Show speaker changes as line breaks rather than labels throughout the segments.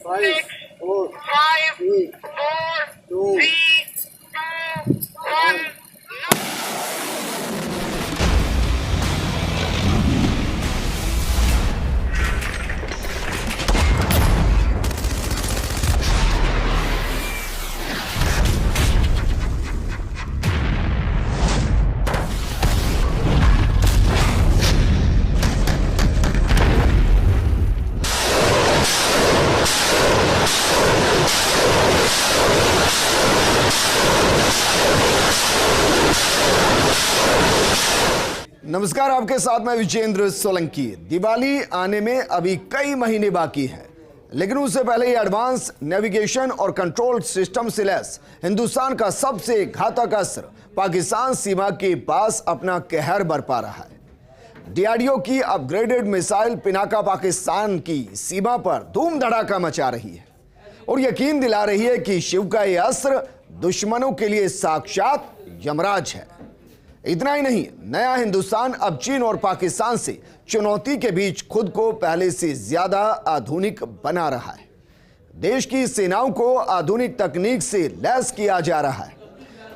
Six, five, four, three, two, one.
नमस्कार, आपके साथ मैं विजेंद्र सोलंकी। दिवाली आने में अभी कई महीने बाकी हैं, लेकिन उससे पहले ही एडवांस नेविगेशन और कंट्रोल सिस्टम से लैस हिंदुस्तान का सबसे घातक अस्त्र पाकिस्तान सीमा के पास अपना कहर बरपा रहा है। डीआरडीओ की अपग्रेडेड मिसाइल पिनाका पाकिस्तान की सीमा पर धूम धड़ाका मचा रही है और यकीन दिला रही है कि शिव का यह अस्त्र दुश्मनों के लिए साक्षात यमराज है। इतना ही नहीं, नया हिंदुस्तान अब चीन और पाकिस्तान से चुनौती के बीच खुद को पहले से ज्यादा आधुनिक बना रहा है। देश की सेनाओं को आधुनिक तकनीक से लैस किया जा रहा है।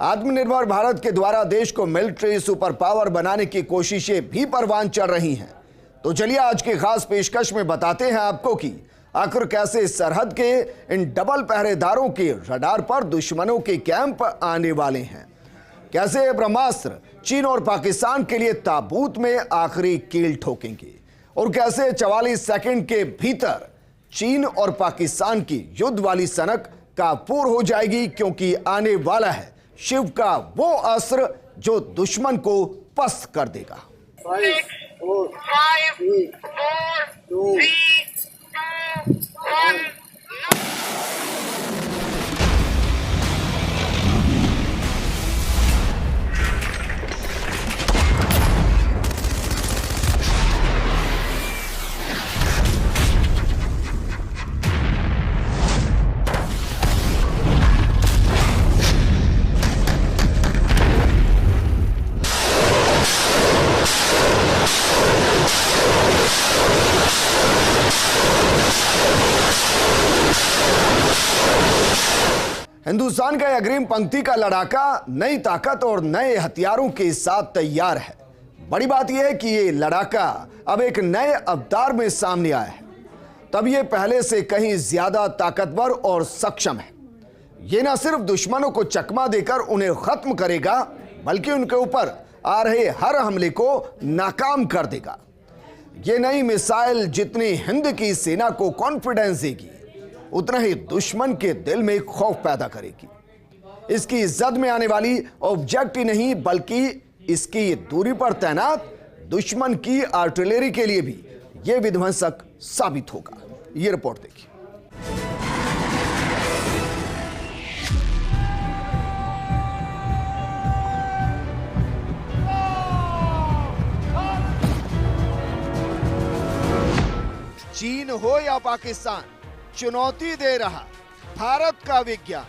आत्मनिर्भर भारत के द्वारा देश को मिलिट्री सुपर पावर बनाने की कोशिशें भी परवान चढ़ रही हैं। तो चलिए आज की खास पेशकश में बताते हैं आपको कि आखिर कैसे सरहद के इन डबल पहरेदारों के रडार पर दुश्मनों के कैंप आने वाले हैं, कैसे ब्रह्मास्त्र चीन और पाकिस्तान के लिए ताबूत में आखिरी कील ठोकेंगे और कैसे 44 सेकंड के भीतर चीन और पाकिस्तान की युद्ध वाली सनक काफूर हो जाएगी, क्योंकि आने वाला है शिव का वो अस्त्र जो दुश्मन को पस्त कर देगा।
6, 5, 4, 3, 2, 1.
हिंदुस्तान का अग्रिम पंक्ति का लड़ाका नई ताकत और नए हथियारों के साथ तैयार है। बड़ी बात यह है कि ये लड़ाका अब एक नए अवतार में सामने आया है। तब ये पहले से कहीं ज्यादा ताकतवर और सक्षम है। ये न सिर्फ दुश्मनों को चकमा देकर उन्हें खत्म करेगा, बल्कि उनके ऊपर आ रहे हर हमले को नाकाम कर देगा। ये नई मिसाइल जितनी हिंद की सेना को कॉन्फिडेंस देगी, उतना ही दुश्मन के दिल में खौफ पैदा करेगी। इसकी जद में आने वाली ऑब्जेक्ट ही नहीं, बल्कि इसकी दूरी पर तैनात दुश्मन की आर्टिलरी के लिए भी यह विध्वंसक साबित होगा। यह रिपोर्ट देखिए। चीन हो या पाकिस्तान, चुनौती दे रहा भारत का विज्ञान।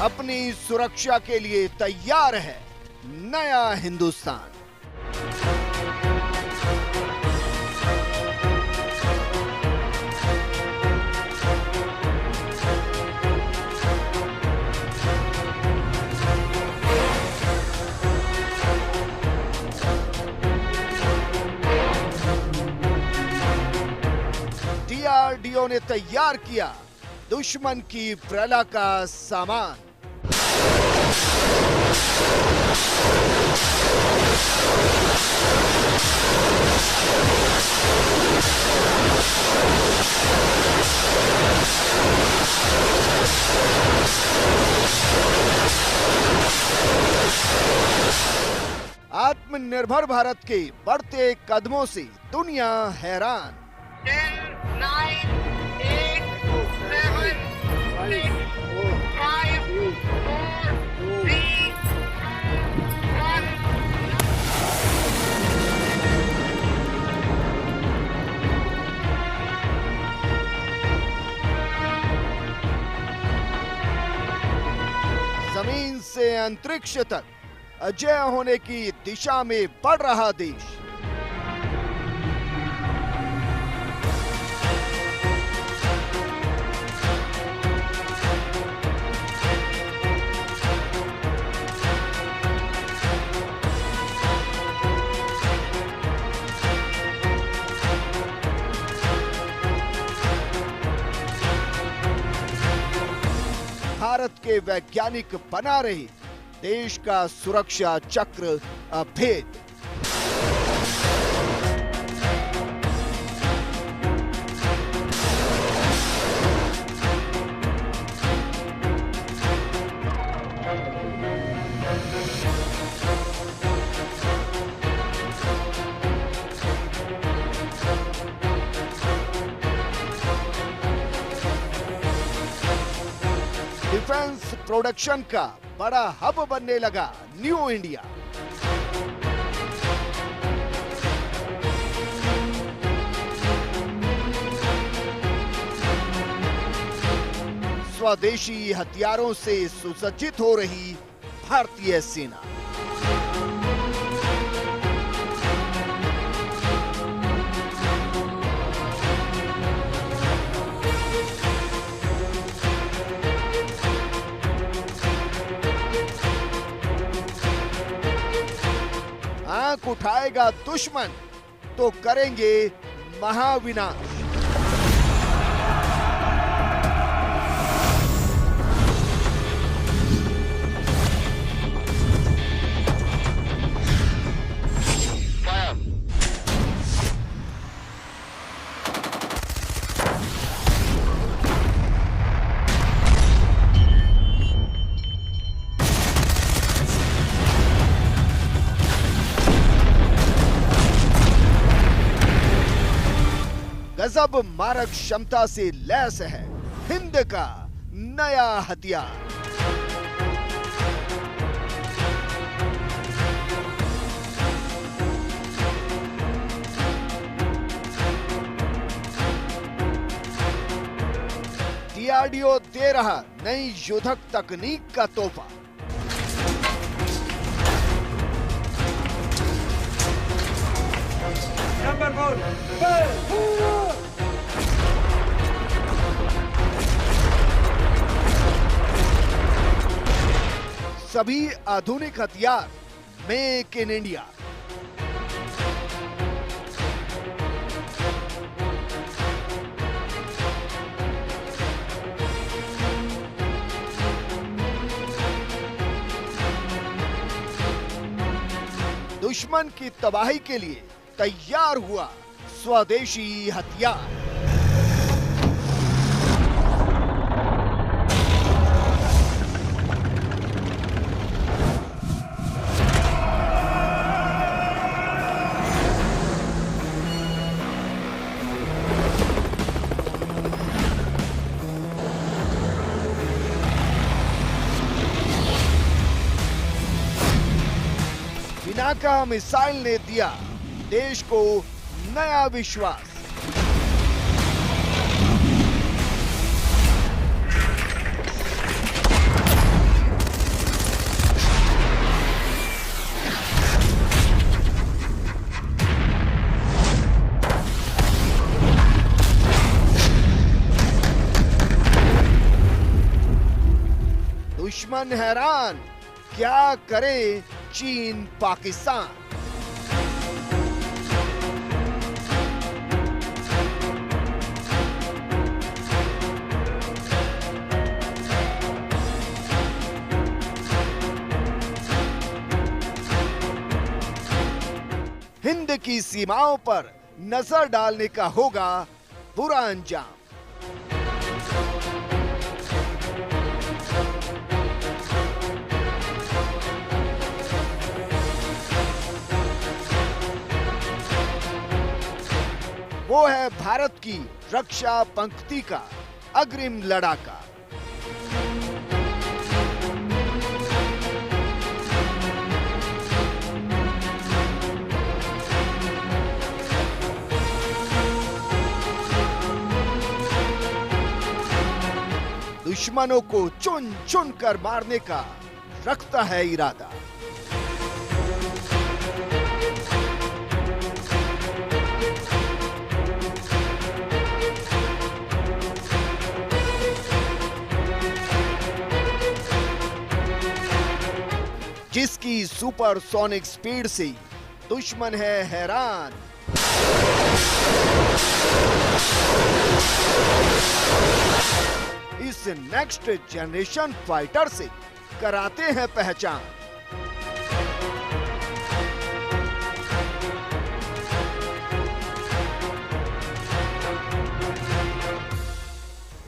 अपनी सुरक्षा के लिए तैयार है नया हिंदुस्तान। डीआरडीओ ने तैयार किया दुश्मन की प्रला का सामान। आत्मनिर्भर भारत के बढ़ते कदमों से दुनिया हैरान।
10, 9, 8, 7, 6, 5, 4, 3, 2, 1.
जमीन से अंतरिक्ष तक अजय होने की दिशा में बढ़ रहा देश। भारत के वैज्ञानिक बना रहे देश का सुरक्षा चक्र अभेद। डिफेंस प्रोडक्शन का बड़ा हब बनने लगा न्यू इंडिया। स्वदेशी हथियारों से सुसज्जित हो रही भारतीय सेना। आंख उठाएगा दुश्मन तो करेंगे महाविनाश। गजब मारक क्षमता से लैस है हिंद का नया हथियार। डीआरडीओ दे रहा नई युद्धक तकनीक का तोहफा।
नंबर 4
सभी आधुनिक हथियार मेक इन इंडिया। दुश्मन की तबाही के लिए तैयार हुआ स्वदेशी हथियार। पिनाका मिसाइल ने दिया देश को नया विश्वास। दुश्मन हैरान, क्या करे चीन पाकिस्तान। हिंद की सीमाओं पर नजर डालने का होगा बुरा अंजाम। वो है भारत की रक्षा पंक्ति का अग्रिम लड़ाका। दुश्मनों को चुन चुन कर मारने का रखता है इरादा। जिसकी सुपरसोनिक स्पीड से दुश्मन है हैरान, इस नेक्स्ट जनरेशन फाइटर से कराते हैं पहचान।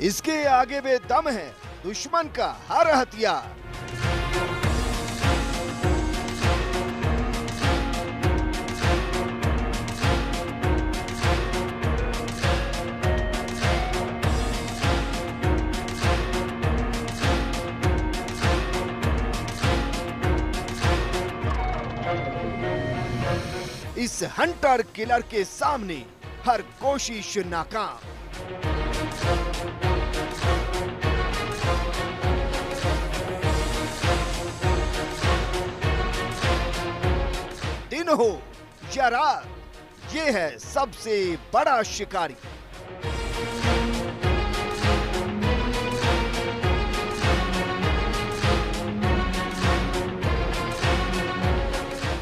इसके आगे में दम है दुश्मन का हर हथियार। इस हंटर किलर के सामने हर कोशिश नाकाम। दिन हो या रात, ये है सबसे बड़ा शिकारी।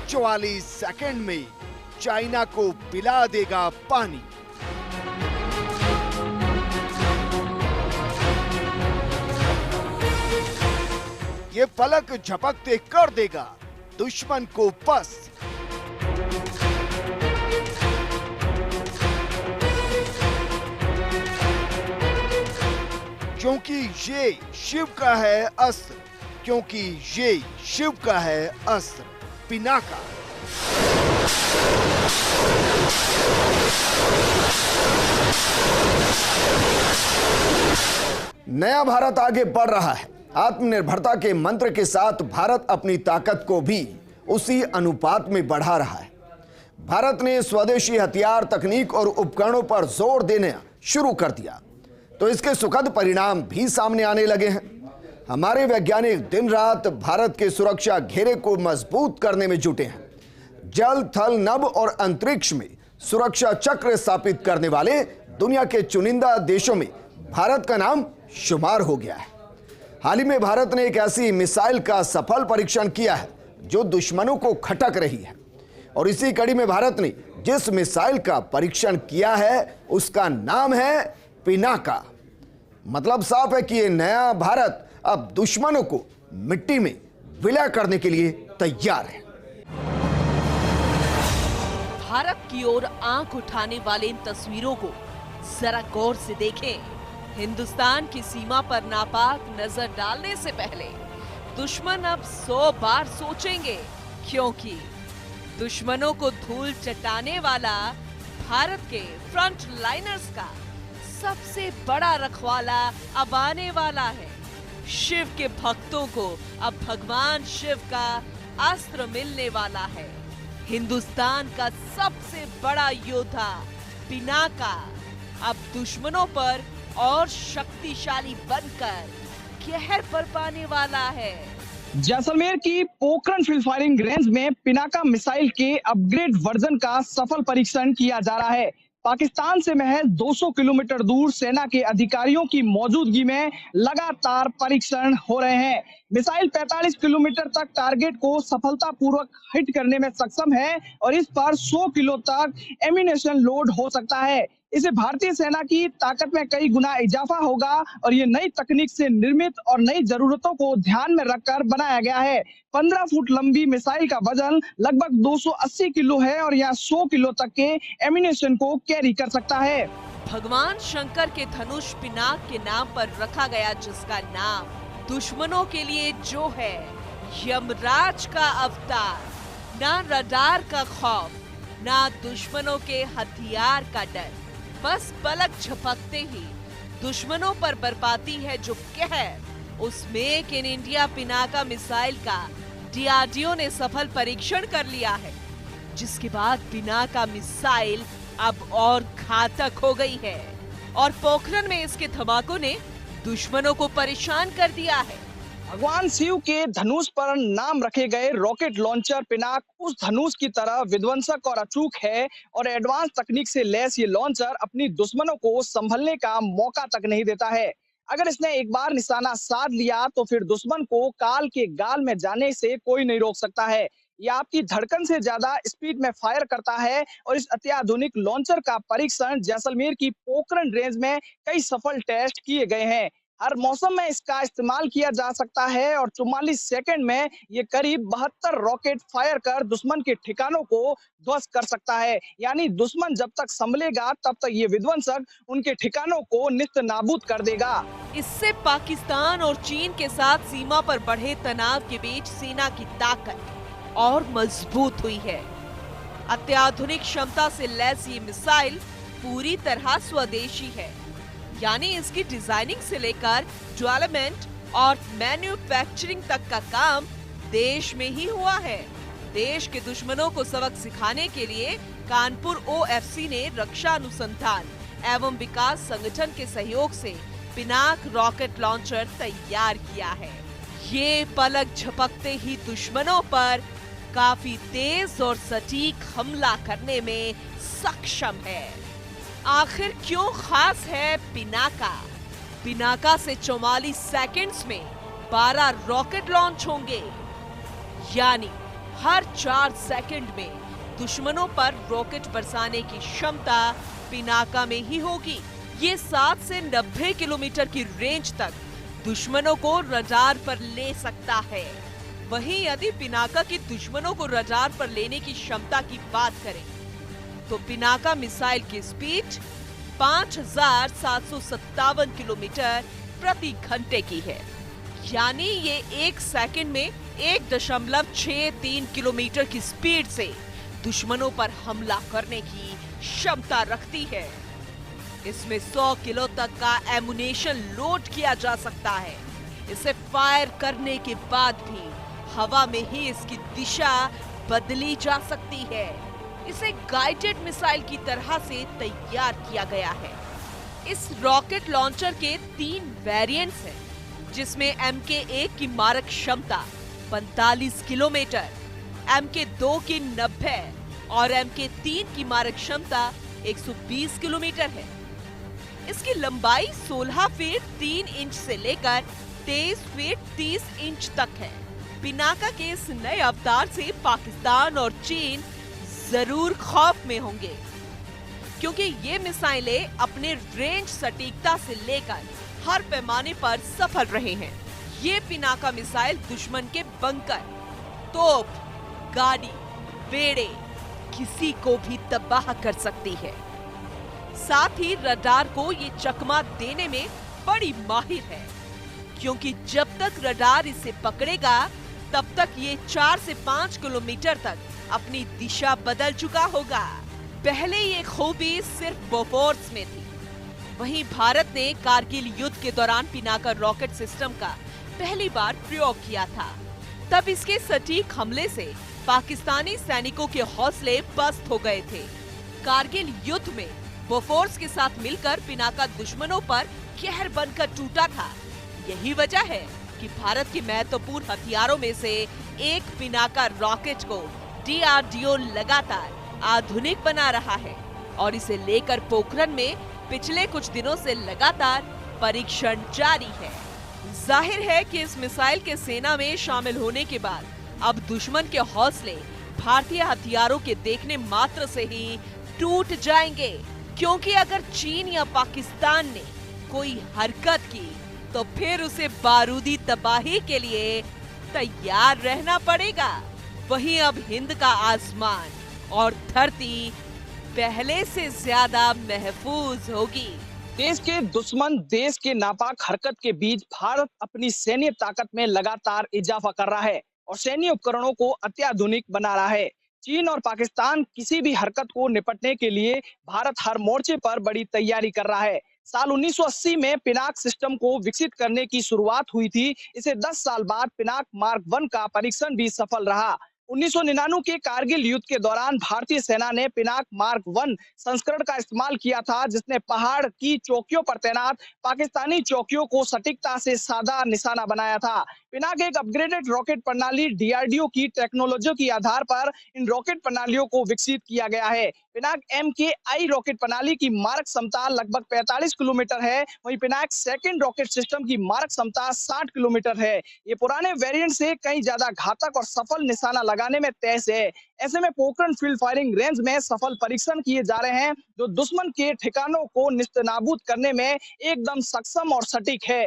चौवालीस सेकंड में चाइना को पिला देगा पानी। ये पलक झपकते कर देगा दुश्मन को पस। क्योंकि ये शिव का है अस्त्र, क्योंकि ये शिव का है अस्त्र, पिनाका। नया भारत आगे बढ़ रहा है। आत्मनिर्भरता के मंत्र के साथ भारत अपनी ताकत को भी उसी अनुपात में बढ़ा रहा है। भारत ने स्वदेशी हथियार, तकनीक और उपकरणों पर जोर देना शुरू कर दिया, तो इसके सुखद परिणाम भी सामने आने लगे हैं। हमारे वैज्ञानिक दिन रात भारत के सुरक्षा घेरे को मजबूत करने में जुटे हैं। जल, थल, नभ और अंतरिक्ष में सुरक्षा चक्र स्थापित करने वाले दुनिया के चुनिंदा देशों में भारत का नाम शुमार हो गया है। हाल ही में भारत ने एक ऐसी मिसाइल का सफल परीक्षण किया है जो दुश्मनों को खटक रही है, और इसी कड़ी में भारत ने जिस मिसाइल का परीक्षण किया है उसका नाम है पिनाका। मतलब साफ है कि ये नया भारत अब दुश्मनों को मिट्टी में विलय करने के लिए तैयार है।
भारत की ओर आंख उठाने वाले इन तस्वीरों को जरा गौर से देखें। हिंदुस्तान की सीमा पर नापाक नजर डालने से पहले दुश्मन अब 100 बार सोचेंगे, क्योंकि दुश्मनों को धूल चटाने वाला भारत के फ्रंट लाइनर्स का सबसे बड़ा रखवाला अब आने वाला है। शिव के भक्तों को अब भगवान शिव का अस्त्र मिलने वाला है। हिंदुस्तान का सबसे बड़ा योद्धा पिनाका अब दुश्मनों पर और शक्तिशाली बनकर कहर बरपाने वाला है।
जैसलमेर की पोखरण फील्ड फायरिंग रेंज में पिनाका मिसाइल के अपग्रेड वर्जन का सफल परीक्षण किया जा रहा है। पाकिस्तान से महज 200 किलोमीटर दूर सेना के अधिकारियों की मौजूदगी में लगातार परीक्षण हो रहे हैं। मिसाइल 45 किलोमीटर तक टारगेट को सफलतापूर्वक हिट करने में सक्षम है और इस पर 100 किलो तक एम्यूनेशन लोड हो सकता है। इससे भारतीय सेना की ताकत में कई गुना इजाफा होगा और ये नई तकनीक से निर्मित और नई जरूरतों को ध्यान में रखकर बनाया गया है। 15 फुट लंबी मिसाइल का वजन लगभग 280 किलो है और यह 100 किलो तक के एम्यूनेशन को कैरी कर सकता है।
भगवान शंकर के धनुष पिनाक के नाम पर रखा गया, जिसका नाम दुश्मनों के लिए जो है यमराज का अवतार। ना रडार का खौफ, ना दुश्मनों के हथियार का डर, बस पलक झपकते ही दुश्मनों पर बरपाती है जो कहर। उस make in India Pinaka missile का डीआरडीओ ने सफल परीक्षण कर लिया है, जिसके बाद पिनाका मिसाइल अब और घातक हो गई है और पोखरण में इसके धमाकों ने दुश्मनों को परेशान कर दिया है।
भगवान शिव के धनुष पर नाम रखे गए रॉकेट लॉन्चर पिनाक उस धनुष की तरह विध्वंसक और अचूक है और एडवांस तकनीक से लैस ये लॉन्चर अपनी दुश्मनों को संभलने का मौका तक नहीं देता है। अगर इसने एक बार निशाना साध लिया तो फिर दुश्मन को काल के गाल में जाने से कोई नहीं रोक सकता है। यह आपकी धड़कन से ज्यादा स्पीड में फायर करता है और इस अत्याधुनिक लॉन्चर का परीक्षण जैसलमेर की पोखरण रेंज में कई सफल टेस्ट किए गए हैं। हर मौसम में इसका इस्तेमाल किया जा सकता है और 44 सेकंड में ये करीब 72 रॉकेट फायर कर दुश्मन के ठिकानों को ध्वस्त कर सकता है। यानी दुश्मन जब तक संभलेगा तब तक ये विध्वंसक उनके ठिकानों को निस्त नाबूद कर देगा।
इससे पाकिस्तान और चीन के साथ सीमा पर बढ़े तनाव के बीच सेना की ताकत और मजबूत हुई है। अत्याधुनिक क्षमता से लैस ये मिसाइल पूरी तरह स्वदेशी है, यानी इसकी डिजाइनिंग से लेकर डेवलपमेंट और मैन्युफैक्चरिंग तक का काम देश में ही हुआ है। देश के दुश्मनों को सबक सिखाने के लिए कानपुर OFC ने रक्षा अनुसंधान एवं विकास संगठन के सहयोग से पिनाक रॉकेट लॉन्चर तैयार किया है। ये पलक झपकते ही दुश्मनों पर काफी तेज और सटीक हमला करने में सक्षम है। आखिर क्यों खास है पिनाका? पिनाका से 44 सेकंड्स में 12 रॉकेट लॉन्च होंगे, यानी हर 4 सेकंड में दुश्मनों पर रॉकेट बरसाने की क्षमता पिनाका में ही होगी। ये 7 से 90 किलोमीटर की रेंज तक दुश्मनों को रडार पर ले सकता है। वहीं यदि पिनाका की दुश्मनों को रडार पर लेने की क्षमता की बात करें तो पिनाका मिसाइल की स्पीड 5757 किलोमीटर प्रति घंटे की है, यानी ये 1 सेकंड में 1.63 किलोमीटर की स्पीड से दुश्मनों पर हमला करने की क्षमता रखती है। इसमें 100 किलो तक का एमुनेशन लोड किया जा सकता है। इसे फायर करने के बाद भी हवा में ही इसकी दिशा बदली जा सकती है। इसे गाइडेड मिसाइल की तरह से तैयार किया गया है। इस रॉकेट लॉन्चर के 3 वेरिएंट्स हैं, जिसमें MK1 की मारक क्षमता 45 किलोमीटर, MK2 की 90 और MK3 की मारक क्षमता 120 किलोमीटर है। इसकी लंबाई 16 फीट 3 इंच से लेकर 23 फीट 30 इंच तक है। पिनाका के इस नए अवतार से पाकिस्तान और चीन जरूर खौफ में होंगे, क्योंकि ये मिसाइलें अपने रेंज सटीकता से लेकर हर पैमाने पर सफल रहे हैं। ये पिनाका मिसाइल दुश्मन के बंकर, तोप, गाड़ी, बेड़े किसी को भी तबाह कर सकती है। साथ ही रडार को ये चकमा देने में बड़ी माहिर है, क्योंकि जब तक रडार इसे पकड़ेगा तब तक ये 4 से 5 किलोमीटर तक अपनी दिशा बदल चुका होगा। पहले ये खूबी सिर्फ बोफोर्स में थी। वहीं भारत ने कारगिल युद्ध के दौरान पिनाका रॉकेट सिस्टम का पहली बार प्रयोग किया था। तब इसके सटीक हमले से पाकिस्तानी सैनिकों के हौसले पस्त हो गए थे। कारगिल युद्ध में बोफोर्स के साथ मिलकर पिनाका दुश्मनों पर कहर बनकर टूटा था। यही वजह है कि भारत के महत्वपूर्ण हथियारों में से एक पिनाका रॉकेट को DRDO लगातार आधुनिक बना रहा है और इसे लेकर पोखरण में पिछले कुछ दिनों से लगातार परीक्षण जारी है। जाहिर है कि इस मिसाइल के सेना में शामिल होने के बाद अब दुश्मन के हौसले भारतीय हथियारों के देखने मात्र से ही टूट जाएंगे, क्योंकि अगर चीन या पाकिस्तान ने कोई हरकत की तो फिर उसे बारूदी तबाही के लिए तैयार रहना पड़ेगा। वहीं अब हिंद का आसमान और धरती पहले से ज्यादा महफूज होगी।
देश के दुश्मन देश के नापाक हरकत के बीच भारत अपनी सैन्य ताकत में लगातार इजाफा कर रहा है और सैन्य उपकरणों को अत्याधुनिक बना रहा है। चीन और पाकिस्तान किसी भी हरकत को निपटने के लिए भारत हर मोर्चे पर बड़ी तैयारी कर रहा है। साल 1980 में पिनाक सिस्टम को विकसित करने की शुरुआत हुई थी। इसे 10 साल बाद पिनाक मार्क 1 का परीक्षण भी सफल रहा। 1999 के कारगिल युद्ध के दौरान भारतीय सेना ने पिनाक मार्क 1 संस्करण का इस्तेमाल किया था, जिसने पहाड़ की चौकियों पर तैनात पाकिस्तानी चौकियों को सटीकता से साधा निशाना बनाया था। पिनाक एक अपग्रेडेड रॉकेट प्रणाली डीआरडीओ की टेक्नोलॉजी के आधार पर इन रॉकेट प्रणालियों को विकसित किया गया है। पिनाक MKI रॉकेट प्रणाली की मारक क्षमता लगभग 45 किलोमीटर है, वहीं पिनाक सेकंड रॉकेट सिस्टम की मारक क्षमता 60 किलोमीटर है। ये पुराने वेरिएंट से कहीं ज्यादा घातक और सफल निशाना लगाने में तेज है। ऐसे में पोखरण फील्ड फायरिंग रेंज में सफल परीक्षण किए जा रहे हैं, जो दुश्मन के ठिकानों को निस्तनाबूद करने में एकदम सक्षम और सटीक है।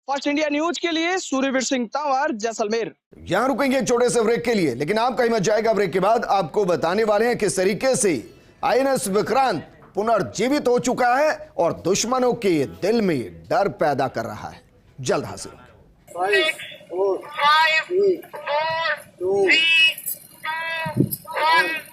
फर्स्ट इंडिया न्यूज के लिए सूर्यवीर सिंह तंवर, जैसलमेर।
यहां रुकेंगे छोटे से ब्रेक के लिए, लेकिन आपका हिम्मत जाएगा ब्रेक के बाद आपको बताने वाले हैं किस तरीके से INS विक्रांत पुनर्जीवित हो चुका है और दुश्मनों के दिल में डर पैदा कर रहा है। जल्द हाजिर।
6, 5, 4, 3, 2, 1.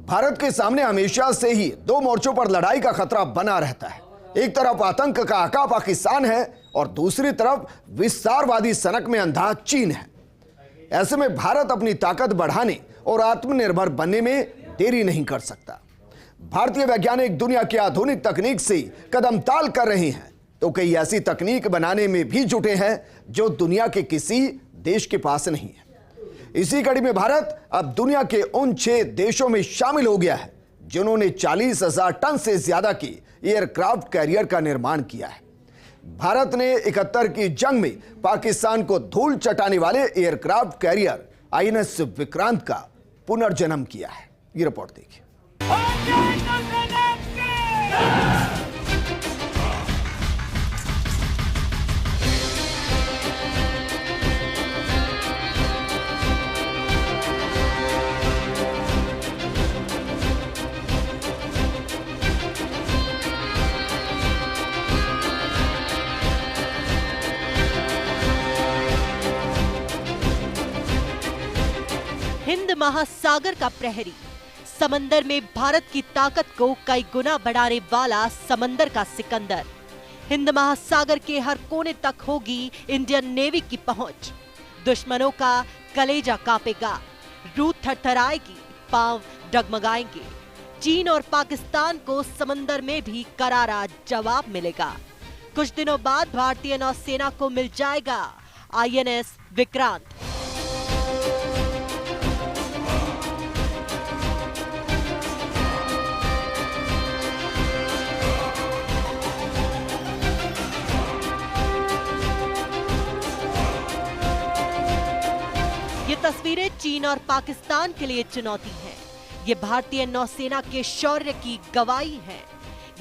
भारत के सामने हमेशा से ही दो मोर्चों पर लड़ाई का खतरा बना रहता है। एक तरफ आतंक का आका पाकिस्तान है और दूसरी तरफ विस्तारवादी सनक में अंधा चीन है। ऐसे में भारत अपनी ताकत बढ़ाने और आत्मनिर्भर बनने में देरी नहीं कर सकता। भारतीय वैज्ञानिक दुनिया की आधुनिक तकनीक से कदम ताल कर रहे हैं, तो कई ऐसी तकनीक बनाने में भी जुटे हैं जो दुनिया के किसी देश के पास नहीं है। इसी कड़ी में भारत अब दुनिया के उन 6 देशों में शामिल हो गया है जिन्होंने 40,000 टन से ज्यादा की एयरक्राफ्ट कैरियर का निर्माण किया है। भारत ने 71 की जंग में पाकिस्तान को धूल चटाने वाले एयरक्राफ्ट कैरियर INS विक्रांत का पुनर्जन्म किया है। ये रिपोर्ट देखिए।
हिंद महासागर का प्रहरी, समंदर में भारत की ताकत को कई गुना बढ़ाने वाला समंदर का सिकंदर। हिंद महासागर के हर कोने तक होगी इंडियन नेवी की पहुंच। दुश्मनों का कलेजा कांपेगा, रूह थरथराएगी, पांव डगमगाएंगे। चीन और पाकिस्तान को समंदर में भी करारा जवाब मिलेगा। कुछ दिनों बाद भारतीय नौसेना को मिल जाएगा INS विक्रांत। ये तस्वीरें चीन और पाकिस्तान के लिए चुनौती हैं। ये भारतीय नौसेना के शौर्य की गवाही है।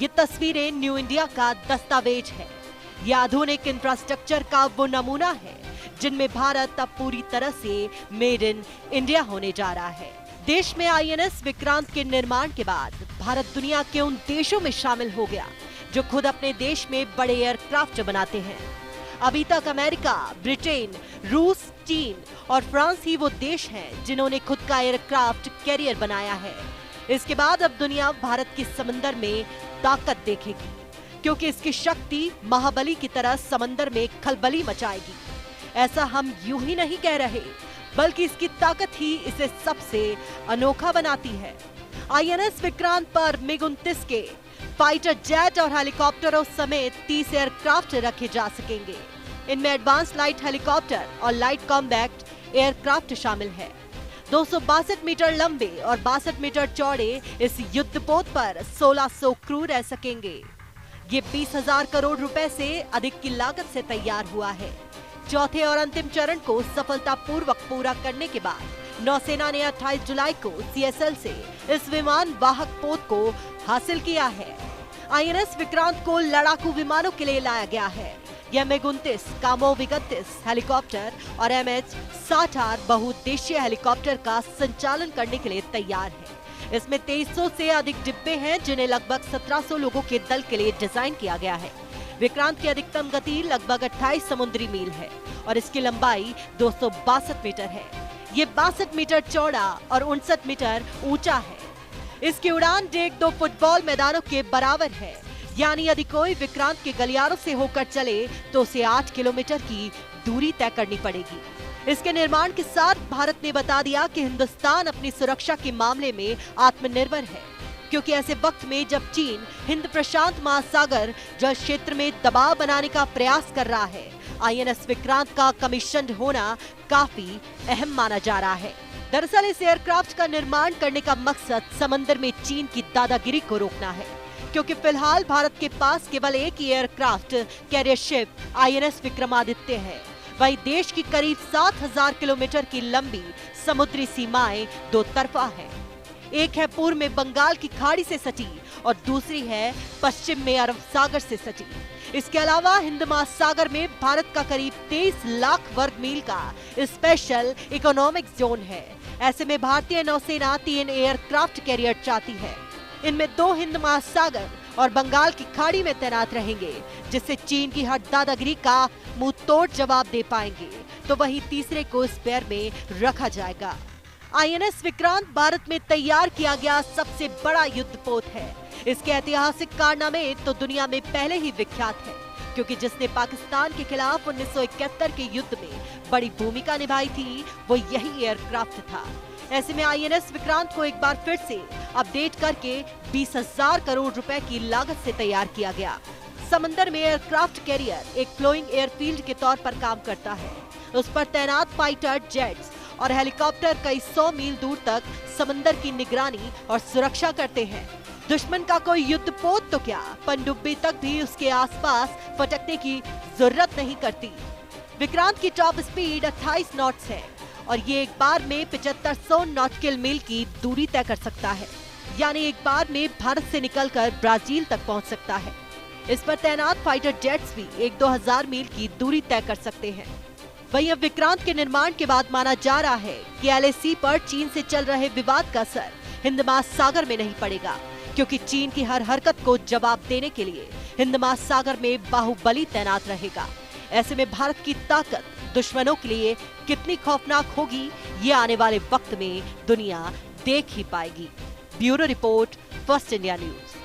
ये तस्वीरें न्यू इंडिया का दस्तावेज है। ये आधुनिक इंफ्रास्ट्रक्चर का वो नमूना है जिनमें भारत अब पूरी तरह से मेड इन इंडिया होने जा रहा है। देश में INS विक्रांत के निर्माण के बाद भारत दुनिया के उन देशों में शामिल हो गया जो खुद अपने देश में बड़े एयरक्राफ्ट बनाते हैं। अभी तक अमेरिका, ब्रिटेन, रूस, चीन और फ्रांस ही वो देश हैं जिन्होंने खुद का एयरक्राफ्ट कैरियर बनाया है। इसके बाद अब दुनिया भारत के समंदर में ताकत देखेगी, क्योंकि इसकी शक्ति महाबली की तरह समंदर में खलबली मचाएगी। ऐसा हम यूं ही नहीं कह रहे, बल्कि इसकी ताकत ही इसे सबसे अनोखा बनाती है। आईएनएस विक्रांत पर MiG-29 के फाइटर जेट और हेलीकॉप्टरों समेत 30 एयरक्राफ्ट रखे जा सकेंगे। इनमें एडवांस लाइट हेलीकॉप्टर और लाइट कॉम्बैक्ट एयरक्राफ्ट शामिल है। 262 मीटर लंबे और 62 मीटर चौड़े इस युद्धपोत पर 1600 क्रू रह सकेंगे। ये 20,000 करोड़ रुपए से अधिक की लागत से तैयार हुआ है। चौथे और अंतिम चरण को सफलतापूर्वक पूरा करने के बाद नौसेना ने 28 जुलाई को CSL से इस विमान वाहक पोत को हासिल किया है। आईएनएस विक्रांत को लड़ाकू विमानों के लिए लाया गया है। यह MiG-29, कामोव-31 हेलीकॉप्टर और MH-60R बहुउद्देशीय हेलीकॉप्टर का संचालन करने के लिए तैयार है। इसमें 2300 से अधिक डिब्बे हैं, जिन्हें लगभग 1700 लोगों के दल के लिए डिजाइन किया गया है। विक्रांत की अधिकतम गति लगभग 28 समुद्री मील है और इसकी लंबाई 262 मीटर है। ये 62 मीटर चौड़ा और 59 मीटर ऊंचा है। इसकी उड़ान 1.5 फुटबॉल मैदानों के बराबर है, यानी यदि कोई विक्रांत के गलियारों से होकर चले तो उसे 8 किलोमीटर की दूरी तय करनी पड़ेगी। इसके निर्माण के साथ भारत ने बता दिया कि हिंदुस्तान अपनी सुरक्षा के मामले में आत्मनिर्भर है, क्योंकि ऐसे वक्त में जब चीन हिंद प्रशांत महासागर जल क्षेत्र में दबाव बनाने का प्रयास कर रहा है, आईएनएस विक्रांत का कमीशन्ड होना काफी अहम माना जा रहा है। दरअसल इस एयरक्राफ्ट का निर्माण करने का मकसद समंदर में चीन की दादागिरी को रोकना है, क्योंकि फिलहाल भारत के पास केवल एक ही aircraft carrier ship INS Vikramaditya है। वहीं देश की करीब 7,000 किलोमीटर की लंबी समुद्री सीमाएं दो तरफा है। एक है पूर्व में बंगाल की खाड़ी से सटी और दूसरी है पश्चिम में अरब सागर से सटी। इसके अलावा हिंद महासागर में भारत का करीब 23 लाख वर्ग मील का स्पेशल इकोनॉमिक जोन है। ऐसे में भारतीय नौसेना 3 एयरक्राफ्ट कैरियर चाहती है। इनमें 2 हिंद महासागर और बंगाल की खाड़ी में तैनात रहेंगे, जिससे चीन की हर दादागिरी का मुंह तोड़ जवाब दे पाएंगे। तो वहीं तीसरे को स्पेयर में रखा जाएगा। आईएनएस विक्रांत भारत में तैयार किया गया सबसे बड़ा युद्धपोत है। इसके ऐतिहासिक कारनामे तो दुनिया में पहले ही विख्यात है, क्योंकि जिसने पाकिस्तान के खिलाफ 1971 के युद्ध में बड़ी भूमिका निभाई थी, वो यही एयरक्राफ्ट था। ऐसे में आईएनएस विक्रांत को एक बार फिर से अपडेट करके 20,000 करोड़ रुपए की लागत से तैयार किया गया। समंदर में एयरक्राफ्ट कैरियर एक फ्लोइंग एयरफील्ड के तौर पर काम करता है। उस पर तैनात फाइटर जेट्स और हेलीकॉप्टर कई 100 मील दूर तक समंदर की निगरानी और सुरक्षा करते हैं। दुश्मन का कोई युद्धपोत तो क्या, पनडुब्बी तक भी उसके आसपास फटकने की जरूरत नहीं करती। विक्रांत की टॉप स्पीड 28 नॉट्स है और ये एक बार में 7500 नॉटिकल मील की दूरी तय कर सकता है, यानी एक बार में भारत से निकलकर ब्राजील तक पहुंच सकता है। इस पर तैनात फाइटर जेट्स भी 1-2 हजार मील की दूरी तय कर सकते हैं। वहीं अब विक्रांत के निर्माण के बाद माना जा रहा है कि LAC पर चीन से चल रहे विवाद का असर हिंद महासागर में नहीं पड़ेगा, क्योंकि चीन की हर हरकत को जवाब देने के लिए हिंद महासागर में बाहुबली तैनात रहेगा। ऐसे में भारत की ताकत दुश्मनों के लिए कितनी खौफनाक होगी, ये आने वाले वक्त में दुनिया देख ही पाएगी। Bureau report, first India news.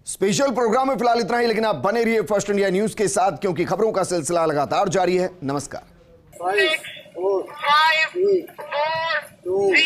Special programme में फिलहाल इतना ही, लेकिन आप बने रहिए फर्स्ट इंडिया न्यूज के साथ, क्योंकि खबरों का सिलसिला लगातार जारी है। नमस्कार।
6, 5, 4, 3,